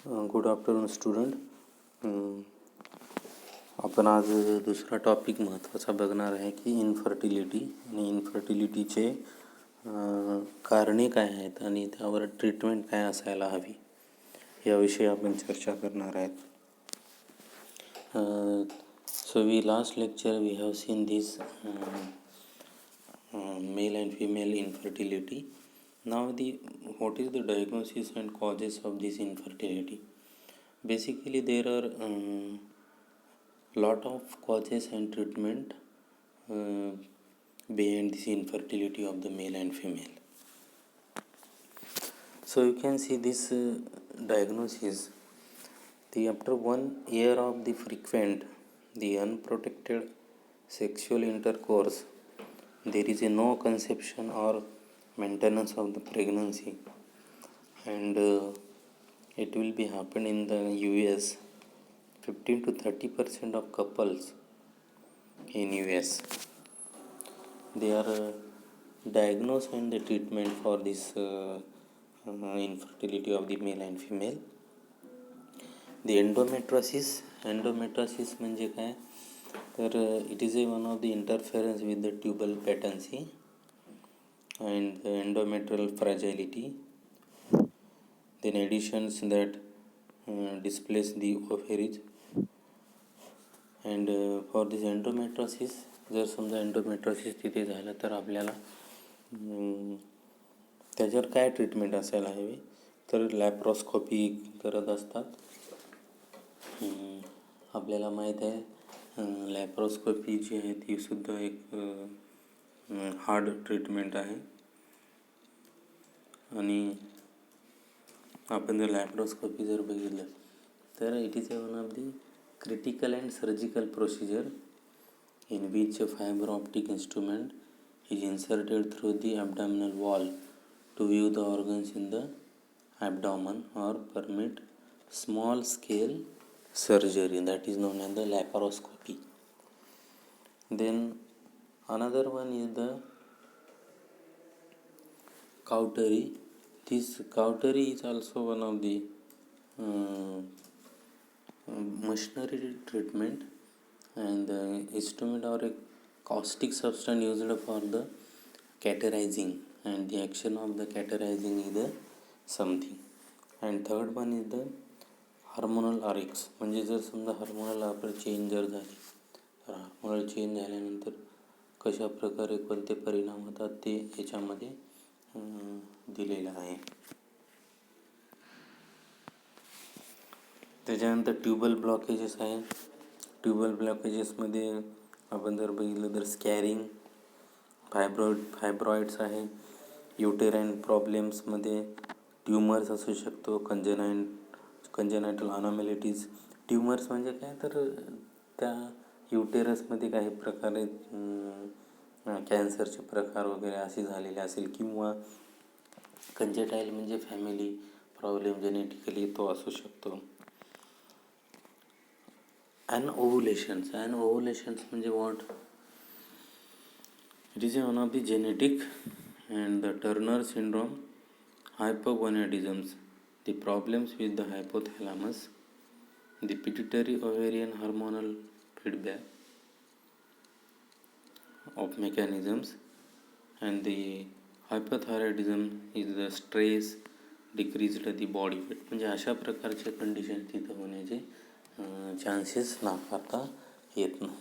Good afternoon student. आपण आज दुसरा टॉपिक महत्त्वाचा बघणार आहे की इन्फर्टिलिटी आणि इन्फर्टिलिटीचे कारणे काय आहेत आणि त्यावर ट्रीटमेंट काय असायला हवी याविषयी आपण चर्चा करणार आहेत. So we last lecture we have seen this male and female infertility. Now what is the diagnosis and causes of this infertility? Basically there are lot of causes and treatment behind this infertility of the male and female. So you can see this diagnosis. After 1 year of the frequent the unprotected sexual intercourse, there is no conception or maintenance of the pregnancy, and it will be happen in the US. 15 to 30% of couples in US they are diagnosed and the treatment for this infertility of the male and female. The endometriosis म्हणजे काय तर it is one of the interference with the tubal patency and the endometrial fragility. Then additions that displace the ovaries, and for this endometriosis जर समजा endometriosis तिथे झालं तर आपल्याला त्याच्यावर काय ट्रीटमेंट असायला हवी तर लॅप्रोस्कोपी करत असतात. आपल्याला माहीत आहे लॅप्रोस्कोपी जी आहे ती सुद्धा एक हार्ड ट्रीटमेंट आहे आणि आपण जर लॅप्रोस्कोपी जर बघितलं तर it is one of the critical and surgical procedure in which a fiber optic instrument is inserted through the abdominal wall to view the organs in the abdomen or permit small scale surgery, that is known as the laparoscopy. Then another one is the cautery. This cautery is also one of the machinery treatment, and the instrument or a caustic substance used for the cauterizing, and the action of the cauterizing is the something. And third one is the hormonal आरिक्स. म्हणजे जर समजा hormonal आपलं change जर झाली तर hormonal change झाल्यानंतर कशा प्रकारे कोणते परिणाम होतात ते याच्यामध्ये दिलेलं आहे. त्याच्यानंतर ट्यूबल ब्लॉकेजेस आहे. ट्यूबल ब्लॉकेजेसमध्ये आपण जर बघितलं तर स्कॅरिंग, फायब्रॉइड्स आहे. युटेराइन प्रॉब्लेम्समध्ये ट्यूमर्स असू शकतो, कंजेनायटल अनॉमॅलिटीज. ट्यूमर्स म्हणजे काय तर त्या युटेरसमध्ये काही प्रकारे कॅन्सरचे प्रकार वगैरे असे झालेले असेल, किंवा कंजेटाईल म्हणजे फॅमिली प्रॉब्लेम जेनेटिकली तो असू शकतो. Ovulations म्हणजे what? It is one of the genetic and the Turner syndrome, hypogonadisms, the problems with the hypothalamus, the pituitary ovarian hormonal feedback of mechanisms, and the hypothyroidism is the stress decreased the body weight. म्हणजे अशा प्रकारचे condition तिथं होण्याचे chances नाकारता येत नाही.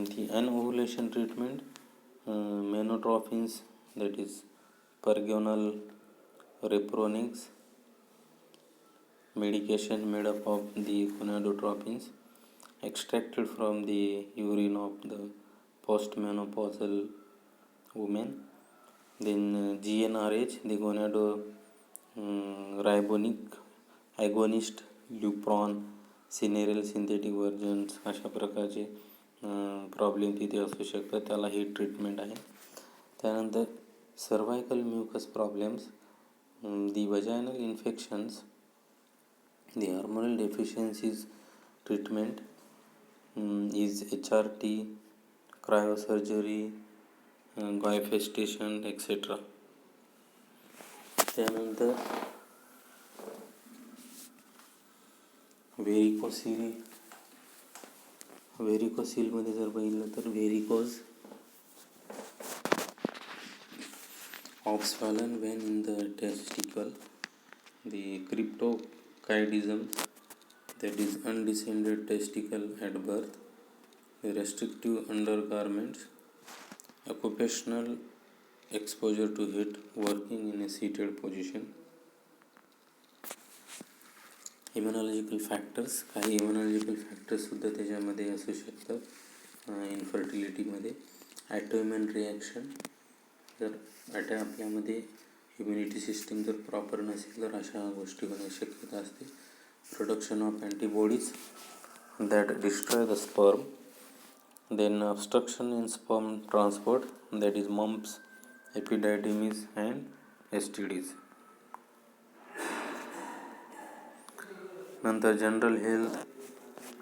The anovulation treatment, menotropins, that is pergonal repronics, medication made up of the gonadotropins extracted from the urine of the postmenopausal women. Then GnRH, the gonado ribonic agonist, Lupron, Synarel synthetic versions, अशा प्रकारचे problem तिथे असू शकतात. त्याला ही treatment आहे. त्यानंतर cervical mucus problems, the vaginal infections, the hormonal deficiencies treatment is HRT, cryosurgery, गायफेस्टेशन etcetera. त्यानंतर व्हेरिकोसिलमध्ये जर बघितलं तर varicose of swollen vein in the testicle, the cryptorchidism, that is undescended testicle at birth, the restrictive undergarments, occupational exposure to heat, working in a seated position. Immunological factors, काही immunological फॅक्टर्ससुद्धा त्याच्यामध्ये असू शकतात इन्फर्टिलिटीमध्ये. ॲटोइम्युन reaction, जर आपल्यामध्ये immunity system जर proper नसेल तर अशा गोष्टी होण्याची शक्यता असते. Production of antibodies that destroy the sperm, then obstruction in sperm transport, that is mumps, epididymis and STDs. नंतर जनरल हेल्थ,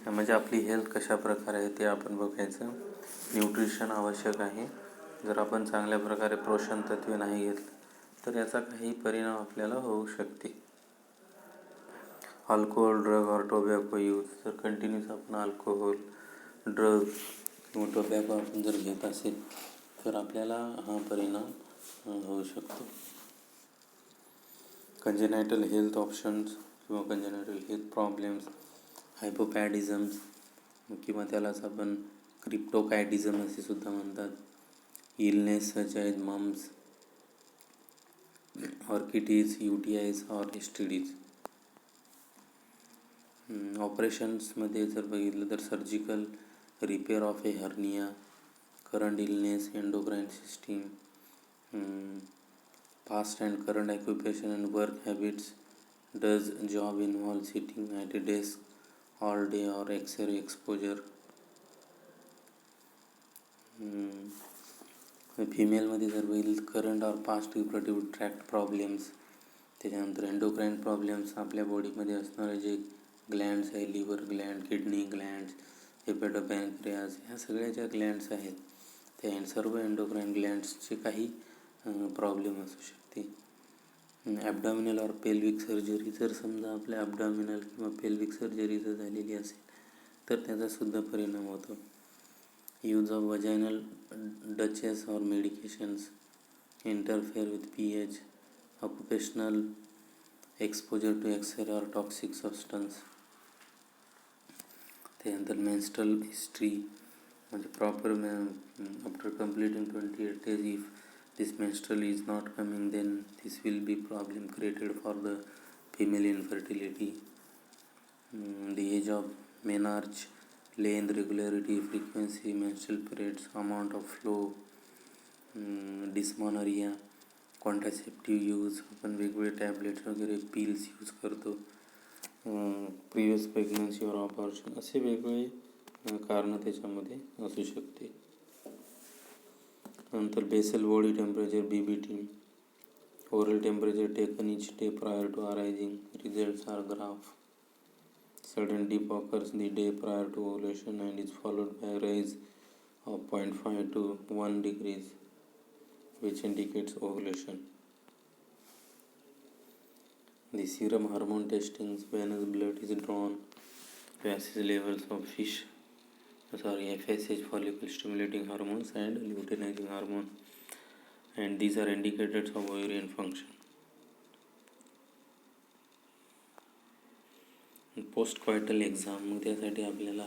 म्हणजे आपली हेल्थ कशा प्रकारे आहे ते आपण बघायचं. न्यूट्रिशन आवश्यक आहे. जर आपण चांगल्या प्रकारे पोषण तत्वे नाही घेतलं तर याचा काही परिणाम आपल्याला होऊ शकते. अल्कोहोल, ड्रग और टोबॅको यूज, जर कंटिन्यूस आपण अल्कोहोल, ड्रग किंवा टोबॅको आपण जर घेत असेल तर आपल्याला हा परिणाम होऊ शकतो. कंजेनायटल हेल्थ ऑप्शन्स किंवा कंजेनायटल हेल्थ प्रॉब्लेम्स, हायपोपॅडिझम्स किंवा त्यालाच आपण क्रिप्टोकायडिझम असे सुद्धा म्हणतात. Illness such as mumps, orchitis, UTIs और STDs. ऑपरेशन्समध्ये जर बघितलं तर surgical repair of a hernia, current illness, endocrine system, past and current occupation and work habits. Does job involve sitting at a desk all day or X-ray exposure? फिमेलमध्ये जर बघितलं current और past reproductive tract problems, त्याच्यानंतर endocrine problems, आपल्या बॉडीमध्ये असणारे जे glands आहे, liver Gland, kidney glands, हेपॅटोपॅनक्रियाज, ह्या सगळ्या ज्या ग्लँड्स आहेत त्या सर्व एंडोक्राइन ग्लँड्सचे काही प्रॉब्लेम असू शकते. ॲबडॉमिनल और पेल्विक सर्जरी, जर समजा आपल्या ॲबडॉमिनल किंवा पेल्विक सर्जरी जर झालेली असेल तर त्याचासुद्धा परिणाम होतो. Use of vaginal douches or medications, interfere with pH, occupational exposure to x-ray or toxic substance. त्यानंतर मेन्स्ट्रल हिस्ट्री, म्हणजे proper after completing 28 days, if this menstrual is not coming, then this will be problem created for the female infertility. The age of menarche, length, regularity, frequency, menstrual periods, amount of flow, dysmenorrhea, contraceptive use, आपण वेगवेगळे tablets वगैरे pills use करतो, previous pregnancy or operation, असे वेगवेगळे कारणं त्याच्यामध्ये असू शकते. नंतर basal body temperature, BBT, oral temperature taken each day prior to arising, results are graph. Sudden dip occurs the day prior to ovulation and is followed by a rise of 0.5 to 1 degrees, which indicates ovulation. The serum hormone testings, venous blood is drawn to assess levels of FSH, follicle stimulating hormones, and luteinizing hormone, and these are indicators of ovarian function. Post coital exam, मग त्यासाठी आपल्याला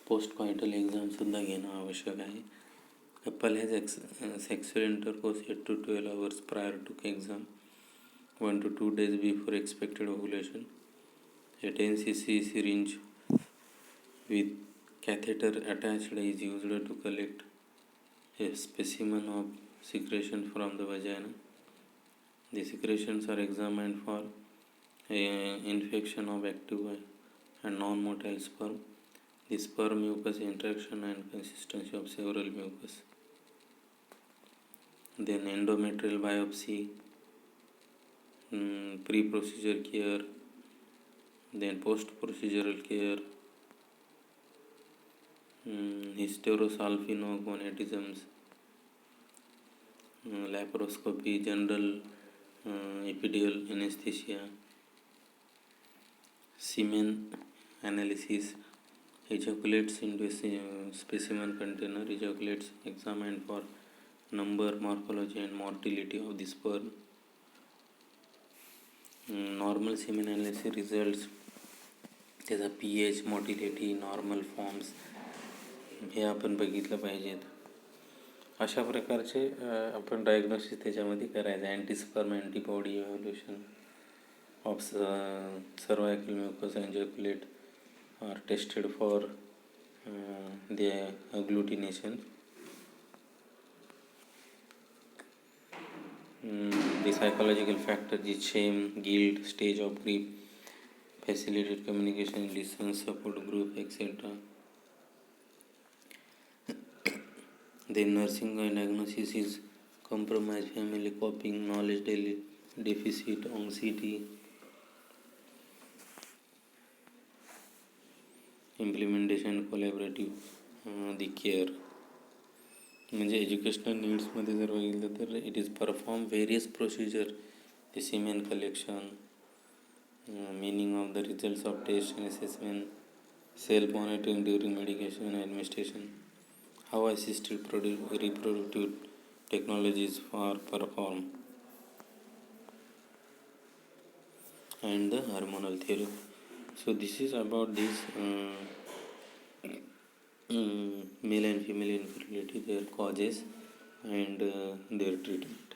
post coital एक्झामसुद्धा घेणं आवश्यक आहे. Couple has sexual intercourse 8 to 12 hours prior to exam, 1 to 2 days before expected ovulation. A 10 cc syringe with catheter attached is used to collect a specimen of secretion from the vagina. The secretions are examined for infection of active and non-motile sperm, the sperm mucus interaction and consistency of several mucus. Then endometrial biopsy, pre-procedure care, then post-procedural care, hysterosalpingogonatisms, laparoscopy, general epidural anesthesia, semen analysis, ejaculates into a specimen container, ejaculates examined for number, morphology and motility of the sperm. Normal semen analysis results, त्याचा pH, motility, normal forms हे आपण बघितलं पाहिजेत. अशा प्रकारचे आपण diagnosis त्याच्यामध्ये करायचं. Antisperm antibody evaluation of cervical mucus ejaculate are tested for the agglutination. The psychological factors is shame, guilt, stage of grief, facilitated communication, distance, support group, etc. The nursing diagnosis is compromised family, coping, knowledge deficit, anxiety, implementation, collaborative the care. म्हणजे educational नीड्समध्ये जर बघितलं तर it is perform various procedure, the semen collection, meaning of the results of test and assessment, self monitoring during medication administration, how assisted reproductive technologies are performed, and the hormonal therapy. So this is about this male and female infertility, their causes and their treatment.